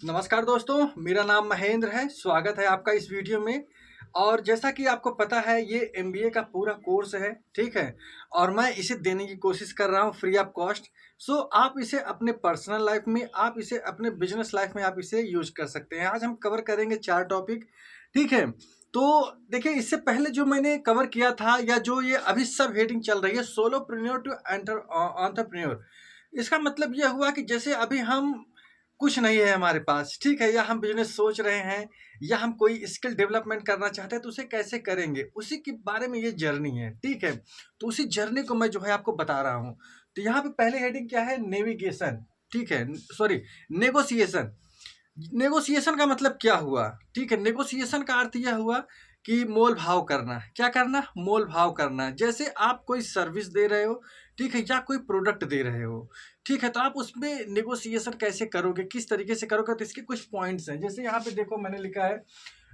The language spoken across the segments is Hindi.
नमस्कार दोस्तों, मेरा नाम महेंद्र है। स्वागत है आपका इस वीडियो में। और जैसा कि आपको पता है, ये एमबीए का पूरा कोर्स है, ठीक है। और मैं इसे देने की कोशिश कर रहा हूँ फ्री ऑफ कॉस्ट। सो आप इसे अपने पर्सनल लाइफ में, आप इसे अपने बिजनेस लाइफ में आप इसे यूज कर सकते हैं। आज हम कवर करेंगे 4 टॉपिक, ठीक है। तो देखिए, इससे पहले जो मैंने कवर किया था या जो ये अभी सब हेडिंग चल रही है, सोलोप्रेन्योर टू एंटरप्रेन्योर। इसका मतलब यह हुआ कि जैसे अभी हम कुछ नहीं है हमारे पास, ठीक है, या हम बिजनेस सोच रहे हैं या हम कोई स्किल डेवलपमेंट करना चाहते हैं, तो उसे कैसे करेंगे, उसी के बारे में ये जर्नी है, ठीक है। तो उसी जर्नी को मैं जो है आपको बता रहा हूँ। तो यहाँ पे पहले हेडिंग क्या है? नेविगेशन, ठीक है, सॉरी, नेगोशिएशन। नेगोशिएशन का मतलब क्या हुआ? ठीक है, नेगोशिएशन का अर्थ यह हुआ कि मोल भाव करना। क्या करना? मोल भाव करना। जैसे आप कोई सर्विस दे रहे हो, ठीक है, या कोई प्रोडक्ट दे रहे हो, ठीक है, तो आप उसमें नेगोशिएशन कैसे करोगे, किस तरीके से करोगे, तो इसके कुछ पॉइंट्स हैं। जैसे यहाँ पे देखो, मैंने लिखा है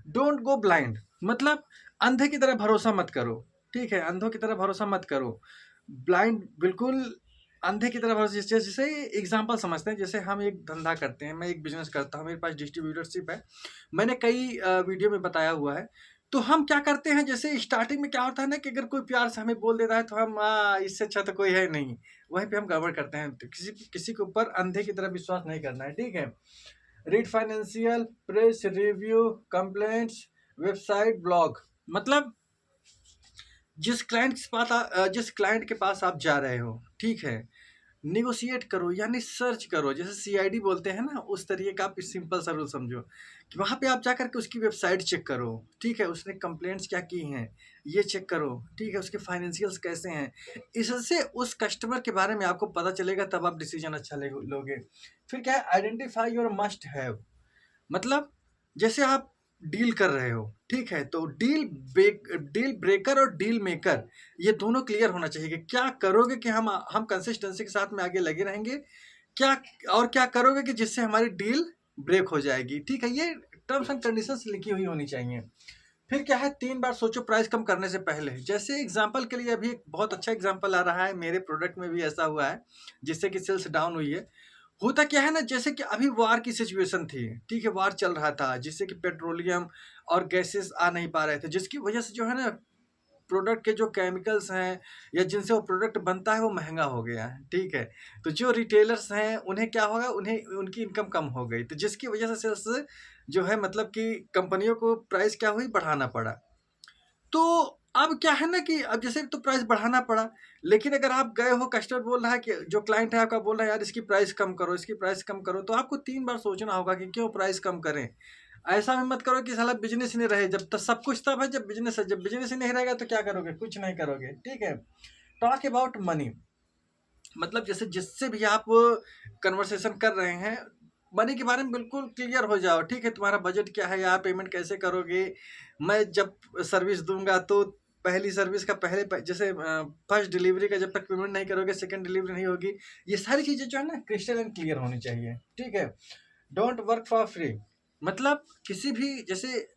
डोंट गो ब्लाइंड, मतलब अंधे की तरह भरोसा मत करो, ठीक है, अंधों की तरह भरोसा मत करो। ब्लाइंड, बिल्कुल अंधे की तरह भरोसा। जैसे एग्जांपल समझते हैं, जैसे हम एक धंधा करते हैं, मैं एक बिजनेस करता हूँ, मेरे पास डिस्ट्रीब्यूटरशिप है, मैंने कई वीडियो में बताया हुआ है। तो हम क्या करते हैं, जैसे स्टार्टिंग में क्या होता है ना, कि अगर कोई प्यार से हमें बोल देता है तो हम इससे अच्छा तो कोई है नहीं, वहीं पे हम गड़बड़ करते हैं। तो किसी किसी के ऊपर अंधे की तरह विश्वास नहीं करना है, ठीक है। Read financial, press review, complaints, website, blog. मतलब जिस क्लाइंट के पास आप जा रहे हो, ठीक है, निगोशिएट करो, यानी सर्च करो। जैसे सीआईडी बोलते हैं ना, उस तरीके का आप सिंपल सा रूल समझो कि वहाँ पे आप जा करके उसकी वेबसाइट चेक करो, ठीक है, उसने कंप्लेंट्स क्या की हैं ये चेक करो, ठीक है, उसके फाइनेंशियल्स कैसे हैं। इससे उस कस्टमर के बारे में आपको पता चलेगा, तब आप डिसीजन अच्छा लोगे। फिर क्या है? Identify your must have. मतलब जैसे आप डील कर रहे हो, ठीक है, तो डील ब्रेकर और डील मेकर, ये दोनों क्लियर होना चाहिए कि क्या करोगे कि हम कंसिस्टेंसी के साथ में आगे लगे रहेंगे, क्या, और क्या करोगे कि जिससे हमारी डील ब्रेक हो जाएगी, ठीक है। ये टर्म्स एंड कंडीशंस लिखी हुई होनी चाहिए। फिर क्या है? 3 बार सोचो प्राइस कम करने से पहले। जैसे एग्जांपल के लिए अभी एक बहुत अच्छा एग्जांपल आ रहा है, मेरे प्रोडक्ट में भी ऐसा हुआ है जिससे कि सेल्स डाउन हुई है। होता क्या है ना, जैसे कि अभी वार की सिचुएशन थी, ठीक है, वार चल रहा था, जिससे कि पेट्रोलियम और गैसेस आ नहीं पा रहे थे, जिसकी वजह से जो है ना, प्रोडक्ट के जो केमिकल्स हैं या जिनसे वो प्रोडक्ट बनता है वो महंगा हो गया है, ठीक है। तो जो रिटेलर्स हैं उन्हें क्या होगा, उन्हें उनकी इनकम कम हो गई, तो जिसकी वजह से सेल्स जो है, मतलब कि कंपनियों को प्राइस क्या हुई, बढ़ाना पड़ा। तो अब क्या है ना, कि अब जैसे तो प्राइस बढ़ाना पड़ा, लेकिन अगर आप गए हो, कस्टमर बोल रहा है, कि जो क्लाइंट है आपका बोल रहा है यार इसकी प्राइस कम करो, इसकी प्राइस कम करो, तो आपको 3 बार सोचना होगा कि क्यों प्राइस कम करें। ऐसा भी मत करो कि साला बिजनेस ही नहीं रहे, जब तक सब कुछ तब है जब बिजनेस है, जब बिजनेस ही नहीं रहेगा तो क्या करोगे? कुछ नहीं करोगे, ठीक है। टॉक अबाउट मनी, मतलब जैसे जिससे भी आप कन्वर्सेशन कर रहे हैं, मनी के बारे में बिल्कुल क्लियर हो जाओ, ठीक है। तुम्हारा बजट क्या है यार, पेमेंट कैसे करोगे? मैं जब सर्विस दूंगा तो पहली सर्विस का जैसे फर्स्ट डिलीवरी का जब तक पेमेंट नहीं करोगे, सेकंड डिलीवरी नहीं होगी। ये सारी चीज़ें जो है ना, क्रिस्टल एंड क्लियर होनी चाहिए, ठीक है। डोंट वर्क फॉर फ्री, मतलब किसी भी, जैसे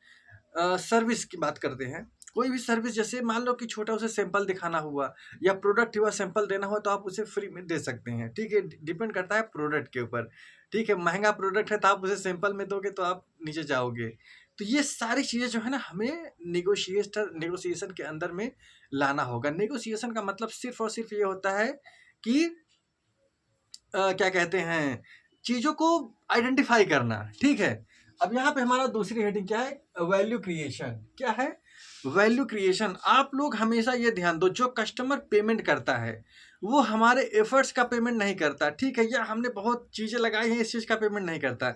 सर्विस की बात करते हैं, कोई भी सर्विस, जैसे मान लो कि छोटा उसे सैंपल दिखाना हुआ या प्रोडक्ट हुआ सैंपल देना हुआ, तो आप उसे फ्री में दे सकते हैं, ठीक है। डिपेंड करता है प्रोडक्ट के ऊपर, ठीक है। महंगा प्रोडक्ट है तो आप उसे सैंपल में दोगे तो आप नीचे जाओगे। तो ये सारी चीज़ें जो है ना, हमें नेगोशिएशन के अंदर में लाना होगा। नेगोशिएशन का मतलब सिर्फ और सिर्फ ये होता है कि क्या कहते हैं, चीज़ों को आइडेंटिफाई करना, ठीक है। अब यहाँ पे हमारा दूसरी हेडिंग क्या है? Value creation. क्या है? Value creation. आप लोग हमेशा ये ध्यान दो, जो कस्टमर पेमेंट करता है वो हमारे एफर्ट्स का पेमेंट नहीं करता, ठीक है, या हमने बहुत चीज़ें लगाई हैं इस चीज़ का पेमेंट नहीं करता।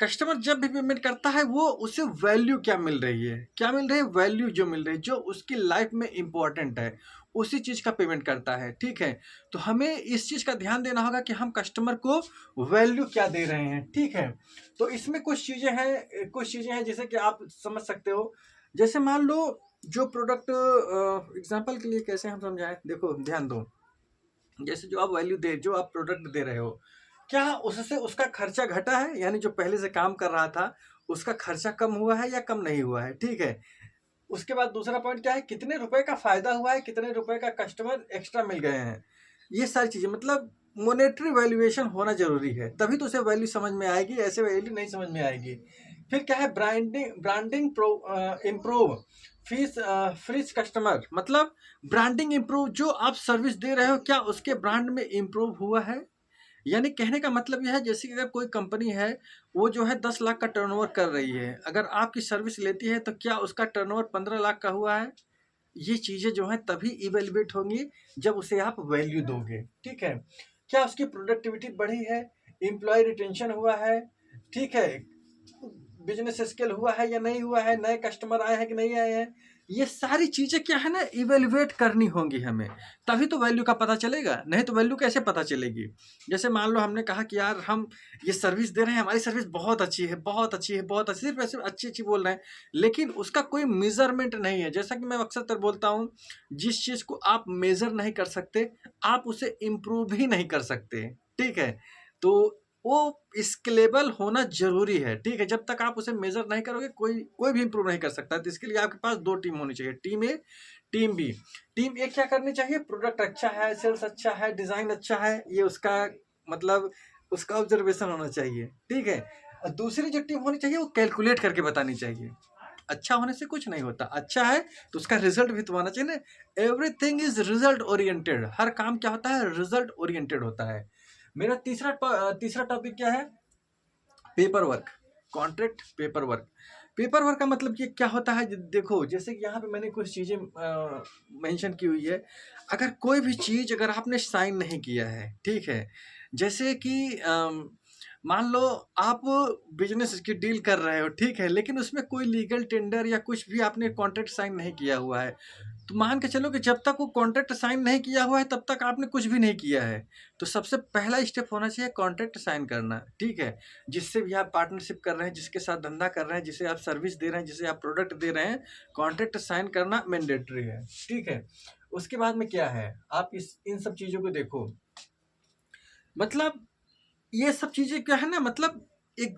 कस्टमर जब भी पेमेंट करता है, वो उसे वैल्यू क्या मिल रही है, क्या मिल रही है? वैल्यू जो मिल रही है, जो उसकी लाइफ में इंपॉर्टेंट है, उसी चीज़ का पेमेंट करता है, ठीक है। तो हमें इस चीज़ का ध्यान देना होगा कि हम कस्टमर को वैल्यू क्या दे रहे हैं, ठीक है। तो इसमें कुछ चीज़ें हैं जैसे कि आप समझ सकते हो। जैसे मान लो, जो प्रोडक्ट, एग्जांपल के लिए कैसे हम समझाएं, देखो ध्यान दो। जैसे जो आप प्रोडक्ट दे रहे हो, क्या उससे उसका खर्चा घटा है, यानी जो पहले से काम कर रहा था उसका खर्चा कम हुआ है या कम नहीं हुआ है, ठीक है। उसके बाद दूसरा पॉइंट क्या है? कितने रुपए का फायदा हुआ है, कितने रुपए का कस्टमर एक्स्ट्रा मिल गए हैं। ये सारी चीजें, मतलब मॉनेटरी वैल्यूएशन होना जरूरी है, तभी तो उसे वैल्यू समझ में आएगी, ऐसे वैल्यू नहीं समझ में आएगी। फिर क्या है, branding branding improve fees freeze customer, मतलब ब्रांडिंग इम्प्रूव, जो आप सर्विस दे रहे हो क्या उसके ब्रांड में इम्प्रूव हुआ है। यानी कहने का मतलब यह है, जैसे कि अगर कोई कंपनी है, वो जो है 10 लाख का टर्नओवर कर रही है, अगर आपकी सर्विस लेती है तो क्या उसका टर्नओवर 15 लाख का हुआ है। ये चीज़ें जो हैं तभी इवेल्युएट होंगी जब उसे आप वैल्यू दोगे। ठीक है, क्या उसकी प्रोडक्टिविटी बढ़ी है, एम्प्लॉय रिटेंशन हुआ है, ठीक है, बिजनेस स्केल हुआ है या नहीं हुआ है, नए कस्टमर आए हैं कि नहीं आए हैं। ये सारी चीज़ें क्या है ना, इवेल्युएट करनी होंगी हमें, तभी तो वैल्यू का पता चलेगा, नहीं तो वैल्यू कैसे पता चलेगी। जैसे मान लो हमने कहा कि यार हम ये सर्विस दे रहे हैं, हमारी सर्विस बहुत अच्छी है, बहुत अच्छी है, बहुत अच्छी, सिर्फ ऐसे अच्छी अच्छी बोल रहे हैं, लेकिन उसका कोई मेजरमेंट नहीं है। जैसा कि मैं अक्सर बोलता हूँ, जिस चीज़ को आप मेजर नहीं कर सकते, आप उसे इम्प्रूव ही नहीं कर सकते। ठीक है, तो वो स्केलेबल होना ज़रूरी है। ठीक है, जब तक आप उसे मेज़र नहीं करोगे, कोई कोई भी इम्प्रूव नहीं कर सकता। तो इसके लिए आपके पास 2 टीम होनी चाहिए, टीम ए, टीम बी। टीम ए क्या करनी चाहिए, प्रोडक्ट अच्छा है, सेल्स अच्छा है, डिज़ाइन अच्छा है, ये उसका मतलब उसका ऑब्जर्वेशन होना चाहिए। ठीक है, और दूसरी जो टीम होनी चाहिए वो कैलकुलेट करके बतानी चाहिए। अच्छा होने से कुछ नहीं होता, अच्छा है तो उसका रिजल्ट भी तो आना चाहिए ना। एवरीथिंग इज रिजल्ट ओरिएंटेड, हर काम क्या होता है, रिजल्ट ओरिएंटेड होता है। मेरा तीसरा टॉपिक क्या है, paper work, contract paper work. Paper work का मतलब ये क्या होता है, देखो जैसे कि यहाँ पे मैंने कुछ चीज़ें मेंशन की हुई है। अगर कोई भी चीज़ अगर आपने साइन नहीं किया है, ठीक है, जैसे कि मान लो आप बिजनेस की डील कर रहे हो, ठीक है, लेकिन उसमें कोई लीगल टेंडर या कुछ भी आपने कॉन्ट्रैक्ट साइन नहीं किया हुआ है, तो मान के चलो कि जब तक वो कॉन्ट्रैक्ट साइन नहीं किया हुआ है तब तक आपने कुछ भी नहीं किया है। तो सबसे पहला स्टेप होना चाहिए कॉन्ट्रैक्ट साइन करना। ठीक है, जिससे भी आप पार्टनरशिप कर रहे हैं, जिसके साथ धंधा कर रहे हैं, जिसे आप सर्विस दे रहे हैं, जिसे आप प्रोडक्ट दे रहे हैं, कॉन्ट्रैक्ट साइन करना मैंडेटरी है। ठीक है, उसके बाद में क्या है, आप इन सब चीज़ों को देखो, मतलब ये सब चीज़ें क्या है ना, मतलब एक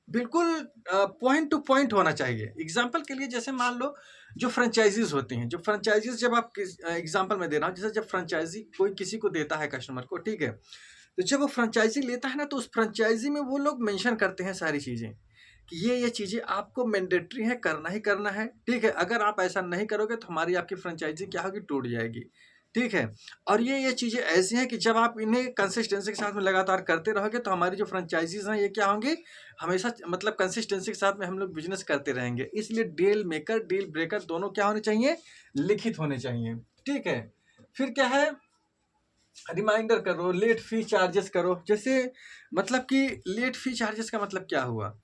बिल्कुल पॉइंट टू पॉइंट होना चाहिए। एग्जाम्पल के लिए जैसे मान लो जो फ्रेंचाइजीज होती हैं, जो फ्रेंचाइजीज जब आप एग्जाम्पल में दे रहा हूँ, जैसे जब फ्रेंचाइजी कोई किसी को देता है कस्टमर को, ठीक है, तो जब वो फ्रेंचाइजी लेता है ना, तो उस फ्रेंचाइजी में वो लोग मेंशन करते हैं सारी चीज़ें कि ये चीज़ें आपको मैंडेटरी है, करना ही करना है। ठीक है, अगर आप ऐसा नहीं करोगे तो हमारी आपकी फ्रेंचाइजी क्या होगी, टूट जाएगी। ठीक है, और ये चीज़ें ऐसी हैं कि जब आप इन्हें कंसिस्टेंसी के साथ में लगातार करते रहोगे तो हमारी जो फ्रेंचाइजीज हैं ये क्या होंगी, हमेशा मतलब कंसिस्टेंसी के साथ में हम लोग बिजनेस करते रहेंगे। इसलिए डील मेकर डील ब्रेकर दोनों क्या होने चाहिए, लिखित होने चाहिए। ठीक है, फिर क्या है, रिमाइंडर करो, लेट फी चार्जेस करो। जैसे मतलब कि लेट फी चार्जेस का मतलब क्या हुआ,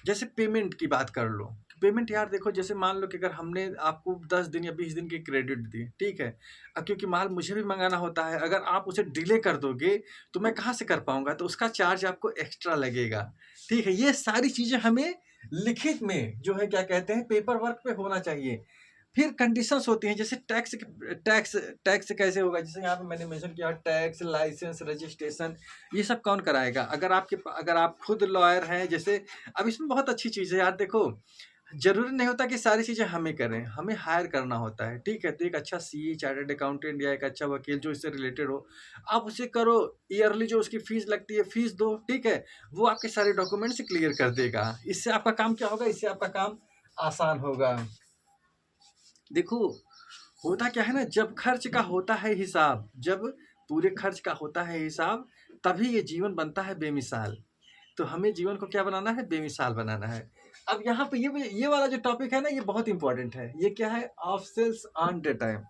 जैसे पेमेंट की बात कर लो। पेमेंट यार देखो, जैसे मान लो कि अगर हमने आपको 10 दिन या 20 दिन की क्रेडिट दी, ठीक है, अब क्योंकि माल मुझे भी मंगाना होता है, अगर आप उसे डिले कर दोगे तो मैं कहाँ से कर पाऊंगा, तो उसका चार्ज आपको एक्स्ट्रा लगेगा। ठीक है, ये सारी चीज़ें हमें लिखित में जो है क्या कहते हैं, पेपर वर्क पे होना चाहिए। फिर कंडीशंस होती हैं, जैसे टैक्स टैक्स कैसे होगा, जैसे यहाँ पे मैंने मेंशन किया, टैक्स, लाइसेंस, रजिस्ट्रेशन, ये सब कौन कराएगा। अगर आप खुद लॉयर हैं, जैसे अब इसमें बहुत अच्छी चीज़ है यार, देखो जरूरी नहीं होता कि सारी चीज़ें हमें करें, हमें हायर करना होता है। ठीक है, तो एक अच्छा सीए, चार्टर्ड अकाउंटेंट या एक अच्छा वकील जो इससे रिलेटेड हो, आप उसे करो। ईयरली जो उसकी फीस लगती है, फीस दो। ठीक है, वो आपके सारे डॉक्यूमेंट्स क्लियर कर देगा। इससे आपका काम क्या होगा, इससे आपका काम आसान होगा। देखो होता क्या है ना, जब खर्च का होता है हिसाब, जब पूरे खर्च का होता है हिसाब, तभी ये जीवन बनता है बेमिसाल। तो हमें जीवन को क्या बनाना है, बेमिसाल बनाना है। अब यहाँ पे ये वाला जो टॉपिक है ना, ये बहुत इंपॉर्टेंट है। ये क्या है, of sales on day time.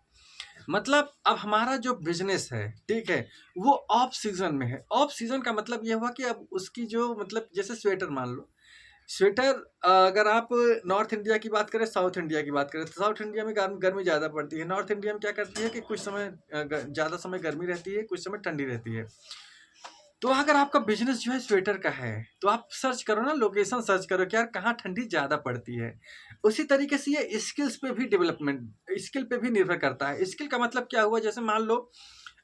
मतलब अब हमारा जो बिजनेस है, ठीक है, वो ऑफ सीजन में है। ऑफ सीजन का मतलब ये हुआ कि अब उसकी जो मतलब जैसे स्वेटर मान लो, स्वेटर अगर आप नॉर्थ इंडिया की बात करें, साउथ इंडिया की बात करें, तो साउथ इंडिया में गर्मी ज़्यादा पड़ती है। नॉर्थ इंडिया में क्या करती है कि कुछ समय ज़्यादा समय गर्मी रहती है, कुछ समय ठंडी रहती है। तो अगर आपका बिजनेस जो है स्वेटर का है, तो आप सर्च करो ना, लोकेशन सर्च करो कि यार कहाँ ठंडी ज़्यादा पड़ती है। उसी तरीके से ये स्किल्स पे भी डेवलपमेंट, स्किल पे भी निर्भर करता है। स्किल का मतलब क्या हुआ, जैसे मान लो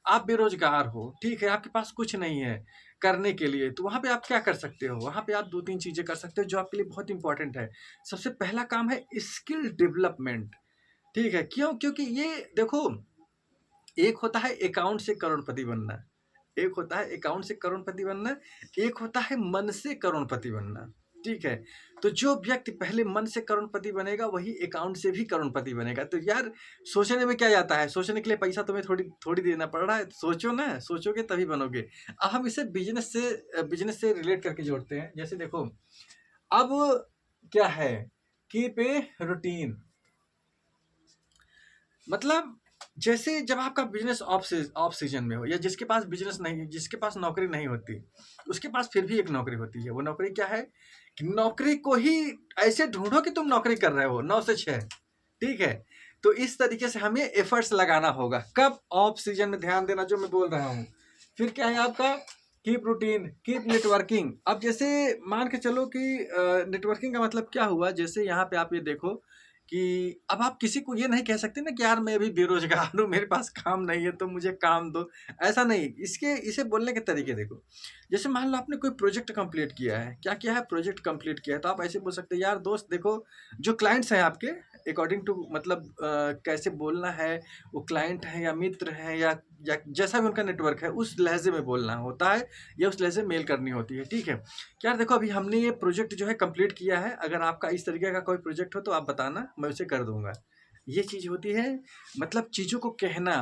आप बेरोजगार हो, ठीक है, आपके पास कुछ नहीं है करने के लिए, तो वहाँ पे आप क्या कर सकते हो, वहाँ पे आप 2-3 चीज़ें कर सकते हो जो आपके लिए बहुत इंपॉर्टेंट है। सबसे पहला काम है स्किल डेवलपमेंट। ठीक है, क्यों, क्योंकि ये देखो, एक होता है अकाउंट से करोड़पति बनना, एक होता है अकाउंट से करोड़पति बनना, एक होता है मन से करोड़पति बनना, ठीक है। तो जो व्यक्ति पहले मन से करोड़पति बनेगा वही अकाउंट से भी करोड़पति बनेगा। तो यार सोचने में क्या जाता है, सोचने के लिए पैसा तुम्हें थोड़ी थोड़ी देना पड़ रहा है, सोचो ना, सोचोगे तभी बनोगे। अब हम इसे बिजनेस से रिलेट करके जोड़ते हैं। जैसे देखो अब क्या है, कीप ए रूटीन, मतलब जैसे जब आपका बिजनेस ऑफ सीजन में हो, या जिसके पास बिजनेस नहीं, जिसके पास नौकरी नहीं होती, उसके पास फिर भी एक नौकरी होती है। वो नौकरी क्या है कि नौकरी को ही ऐसे ढूंढो कि तुम नौकरी कर रहे हो 9 से 6, ठीक है। तो इस तरीके से हमें एफर्ट्स लगाना होगा। कब? ऑफ सीजन में, ध्यान देना जो मैं बोल रहा हूँ। फिर क्या है आपका, कीप रूटीन, कीप नेटवर्किंग। अब जैसे मान के चलो कि नेटवर्किंग का मतलब क्या हुआ, जैसे यहाँ पे आप ये देखो कि अब आप किसी को ये नहीं कह सकते ना कि यार मैं अभी बेरोजगार हूँ, मेरे पास काम नहीं है तो मुझे काम दो, ऐसा नहीं। इसे बोलने के तरीके देखो। जैसे मान लो आपने कोई प्रोजेक्ट कंप्लीट किया है, क्या किया है, प्रोजेक्ट कंप्लीट किया है, तो आप ऐसे बोल सकते हैं यार दोस्त देखो, जो क्लाइंट्स हैं आपके अकॉर्डिंग टू मतलब कैसे बोलना है, वो क्लाइंट है या मित्र है या जैसा भी उनका नेटवर्क है, उस लहजे में बोलना होता है या उस लहजे में मेल करनी होती है, ठीक है। क्या यार देखो अभी हमने ये प्रोजेक्ट जो है कंप्लीट किया है, अगर आपका इस तरीके का कोई प्रोजेक्ट हो तो आप बताना, मैं उसे कर दूंगा। ये चीज़ होती है, मतलब चीज़ों को कहना,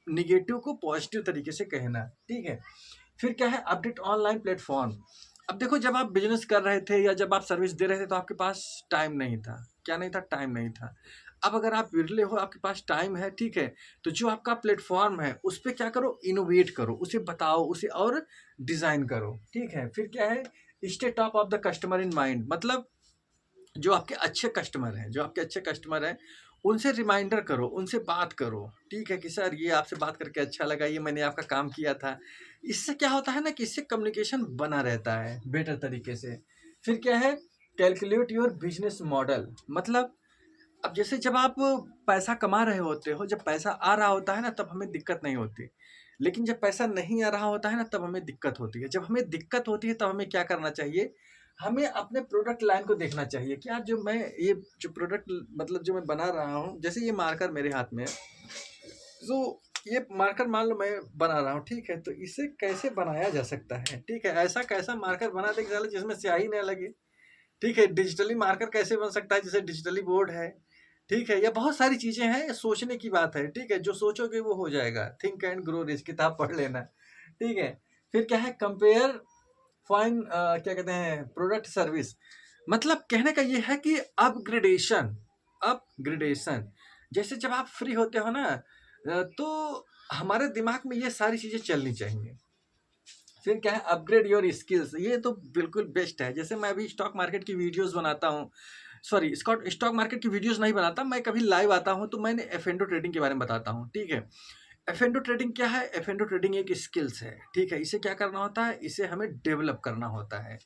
निगेटिव को पॉजिटिव तरीके से कहना, ठीक है। फिर क्या है, अपडेट ऑनलाइन प्लेटफॉर्म। अब देखो जब आप बिजनेस कर रहे थे या जब आप सर्विस दे रहे थे तो आपके पास टाइम नहीं था। क्या नहीं था? टाइम नहीं था। अब अगर आप विरले हो, आपके पास टाइम है, ठीक है, तो जो आपका प्लेटफॉर्म है उस पर क्या करो, इनोवेट करो, उसे बताओ, उसे और डिज़ाइन करो, ठीक है। फिर क्या है, stay top of the customer in mind, मतलब जो आपके अच्छे कस्टमर हैं, जो आपके अच्छे कस्टमर हैं, उनसे रिमाइंडर करो, उनसे बात करो, ठीक है, कि सर ये आपसे बात करके अच्छा लगा, ये मैंने आपका काम किया था। इससे क्या होता है ना कि इससे कम्युनिकेशन बना रहता है बेटर तरीके से। फिर क्या है, कैलकुलेट योर बिजनेस मॉडल, मतलब अब जैसे जब आप पैसा कमा रहे होते हो, जब पैसा आ रहा होता है ना तब हमें दिक्कत नहीं होती, लेकिन जब पैसा नहीं आ रहा होता है ना तब हमें दिक्कत होती है। जब हमें दिक्कत होती है तब हमें क्या करना चाहिए, हमें अपने प्रोडक्ट लाइन को देखना चाहिए कि यार जो मैं ये जो प्रोडक्ट मतलब जो मैं बना रहा हूँ, जैसे ये मार्कर मेरे हाथ में है, तो ये मार्कर मान लो मैं बना रहा हूँ, ठीक है, तो इसे कैसे बनाया जा सकता है, ठीक है, ऐसा कैसा मार्कर बना दे जिसमें स्याही न लगे, ठीक है। डिजिटली मार्कर कैसे बन सकता है, जैसे डिजिटली बोर्ड है, ठीक है। या बहुत सारी चीजें हैं, सोचने की बात है, ठीक है, जो सोचोगे वो हो जाएगा। थिंक एंड ग्रो रिच, किताब पढ़ लेना, ठीक है। फिर क्या है, कंपेयर फाइन क्या कहते हैं, प्रोडक्ट सर्विस, मतलब कहने का ये है कि अपग्रेडेशन। जैसे जब आप फ्री होते हो ना तो हमारे दिमाग में ये सारी चीजें चलनी चाहिए। फिर क्या है, अपग्रेड योर स्किल्स, ये तो बिल्कुल बेस्ट है। जैसे मैं अभी स्टॉक मार्केट की वीडियोस बनाता हूँ, सॉरी स्टॉक मार्केट की वीडियोस नहीं बनाता, मैं कभी लाइव आता हूँ तो मैंने एफ ट्रेडिंग के बारे में बताता हूँ, ठीक है। एफ ट्रेडिंग क्या है, एफ ट्रेडिंग एक स्किल्स है, ठीक है। इसे क्या करना होता है, इसे हमें डेवलप करना होता है,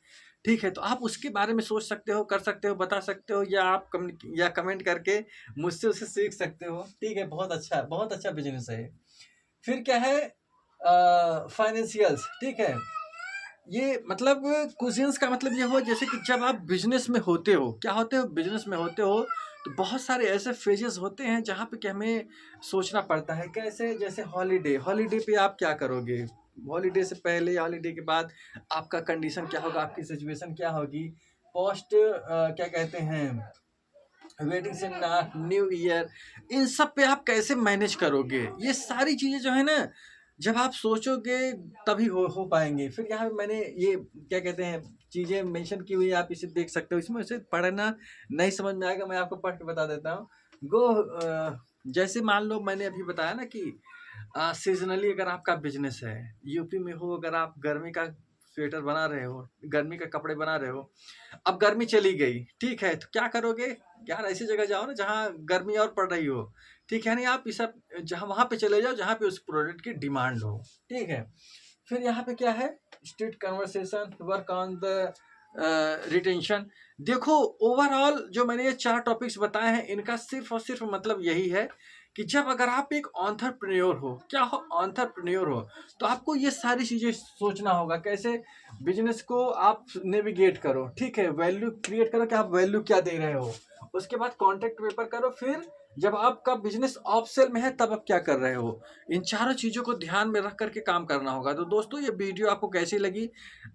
ठीक है। तो आप उसके बारे में सोच सकते हो, कर सकते हो, बता सकते हो, या आप कमेंट करके मुझसे उसे सीख सकते हो, ठीक है। बहुत अच्छा बिजनेस है। फिर क्या है, फाइनेंशियल्स, ठीक है। ये मतलब कुजिन्स का मतलब ये हुआ जैसे कि जब आप बिजनेस में होते हो, क्या होते हो, बिजनेस में होते हो तो बहुत सारे ऐसे फेजेस होते हैं जहाँ पे कि हमें सोचना पड़ता है। कैसे? जैसे हॉलीडे पे आप क्या करोगे, हॉलीडे से पहले या हॉलीडे के बाद आपका कंडीशन क्या होगा, आपकी सिचुएशन क्या होगी, पोस्ट क्या कहते हैं, वेडिंग सेमिनार, न्यू ईयर, इन सब पे आप कैसे मैनेज करोगे, ये सारी चीज़ें जो है ना जब आप सोचोगे तभी हो पाएंगे। फिर यहाँ पे मैंने ये क्या कहते हैं चीज़ें मेंशन की हुई है, आप इसे देख सकते हो। इसमें से पढ़ना नहीं समझ में आएगा, मैं आपको पढ़ के बता देता हूँ। जैसे मान लो मैंने अभी बताया ना कि सीजनली अगर आपका बिजनेस है, यूपी में हो, अगर आप गर्मी का स्वेटर बना रहे हो, गर्मी का कपड़े बना रहे हो, अब गर्मी चली गई, ठीक है, तो क्या करोगे यार, ऐसी जगह जाओ ना जहाँ गर्मी और पड़ रही हो, ठीक है। नहीं आप इस जहाँ वहाँ पे चले जाओ जहाँ पे उस प्रोडक्ट की डिमांड हो, ठीक है। फिर यहाँ पे क्या है, street conversation, work on the retention. देखो ओवरऑल जो मैंने ये 4 टॉपिक्स बताए हैं, इनका सिर्फ और सिर्फ मतलब यही है कि जब अगर आप एक एंटरप्रेन्योर हो, क्या हो, एंटरप्रेन्योर हो, तो आपको ये सारी चीज़ें सोचना होगा। कैसे? बिजनेस को आप नेविगेट करो, ठीक है, वैल्यू क्रिएट करो कि आप वैल्यू क्या दे रहे हो, उसके बाद कॉन्ट्रैक्ट पेपर करो, फिर जब आपका बिजनेस ऑफ सेल में है तब आप क्या कर रहे हो। इन चारों चीज़ों को ध्यान में रख करके काम करना होगा। तो दोस्तों ये वीडियो आपको कैसी लगी,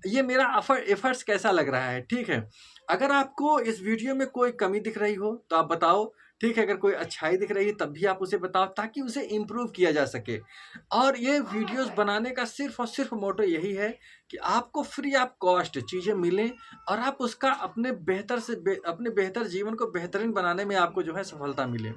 ये मेरा एफर्ट्स कैसा लग रहा है, ठीक है। अगर आपको इस वीडियो में कोई कमी दिख रही हो तो आप बताओ, ठीक है। अगर कोई अच्छाई दिख रही है तब भी आप उसे बताओ, ताकि उसे इम्प्रूव किया जा सके। और ये वीडियोस बनाने का सिर्फ और सिर्फ मोटो यही है कि आपको फ्री ऑफ कॉस्ट चीज़ें मिलें और आप उसका अपने बेहतर जीवन को बेहतरीन बनाने में आपको जो है सफलता मिले।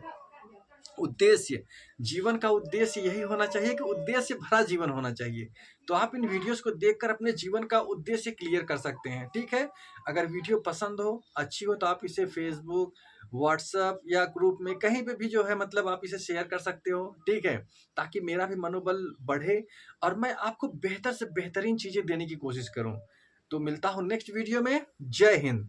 उद्देश्य, जीवन का उद्देश्य यही होना चाहिए कि उद्देश्य भरा जीवन होना चाहिए। तो आप इन वीडियोस को देखकर अपने जीवन का उद्देश्य क्लियर कर सकते हैं, ठीक है। अगर वीडियो पसंद हो, अच्छी हो, तो आप इसे फेसबुक, व्हाट्सएप या ग्रुप में कहीं पे भी जो है मतलब आप इसे शेयर कर सकते हो, ठीक है। ताकि मेरा भी मनोबल बढ़े और मैं आपको बेहतर से बेहतरीन चीज़ें देने की कोशिश करूँ। तो मिलता हूँ नेक्स्ट वीडियो में। जय हिंद।